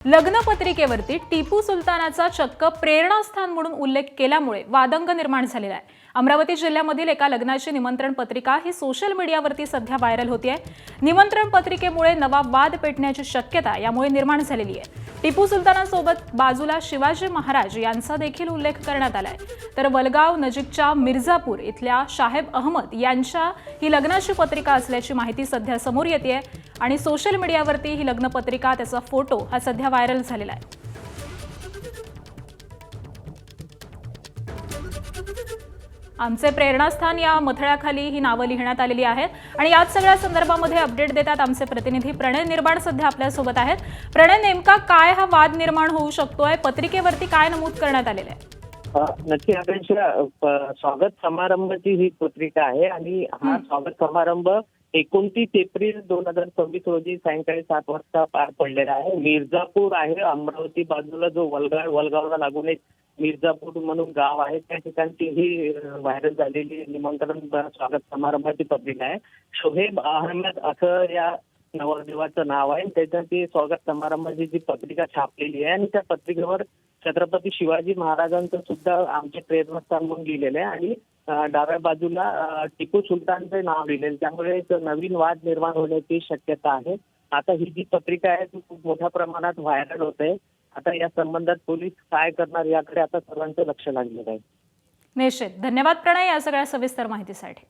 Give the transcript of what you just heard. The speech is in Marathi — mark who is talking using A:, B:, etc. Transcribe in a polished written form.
A: लग्नपत्रिकेवरती टिपू सुलतानाचा चक्क प्रेरणास्थान म्हणून उल्लेख केल्यामुळे वादंग निर्माण झालेला आहे। अमरावती जिल्ह्यामधील एका लग्नाची निमंत्रण पत्रिका ही सोशल मीडियावरती सध्या व्हायरल होते आहे। निमंत्रण पत्रिकेमुळे नवा वाद पेटण्याची शक्यता यामुळे निर्माण झालेली आहे। टिपू सुलतानासोबत बाजूला शिवाजी महाराज यांचा देखील उल्लेख करण्यात आलाय। तर वलगाव नजीकच्या मिर्झापूर इथल्या शाहेब अहमद यांच्या ही लग्नाची पत्रिका असल्याची माहिती सध्या समोर येते आहे आणि सोशल मीडियावरती ही लग्न पत्रिका त्याचा फोटो हा सध्या व्हायरल झालेला आहे। आमचे प्रेरणास्थान या मथळ्याखाली ही नावं लिहिण्यात आलेली आहेत आणि याच सगळ्या संदर्भामध्ये अपडेट देतात आमचे प्रतिनिधी प्रणय निर्माण सध्या आपल्या सोबत आहेत। प्रणय, नेमका काय हा वाद निर्माण होऊ शकतोय? पत्रिकेवरती काय नमूद करण्यात आलेलं आहे?
B: नक्की आकांक्षा, स्वागत समारंभाची ही पत्रिका आहे आणि हा स्वागत समारंभ 29 एप्रिल 2026 रोजी सायंकाळी 7 वाजता पार पडलेला आहे। मिर्झापूर आहे अमरावती बाजूला, जो वलगावला लागून एक मिर्झापूर म्हणून गाव आहे, त्या ठिकाणची ही व्हायरल झालेली निमंत्रण स्वागत समारंभाची पत्रिका आहे। शोहेब अहमद असं या नवरदेवाचं नाव आहे। त्याच्या ती स्वागत समारंभाची जी पत्रिका छापलेली आहे आणि त्या पत्रिकेवर छत्रपती शिवाजी महाराजांचं सुद्धा आमचे प्रेरणास्थान म्हणून लिहिलेलं आहे आणि डाव्या बाजूला टिपू सुलतानचे नाव लिहिलेलं, त्यामुळे एक नवीन वाद निर्माण होण्याची शक्यता आहे। आता ही जी पत्रिका आहे ती खूप मोठ्या प्रमाणात व्हायरल होत आहे। आता या संबंधात पोलीस काय करणार याकडे आता सर्वांचं लक्ष लागलेलं आहे।
A: निश्चित, धन्यवाद प्रणय या सगळ्या सविस्तर माहितीसाठी।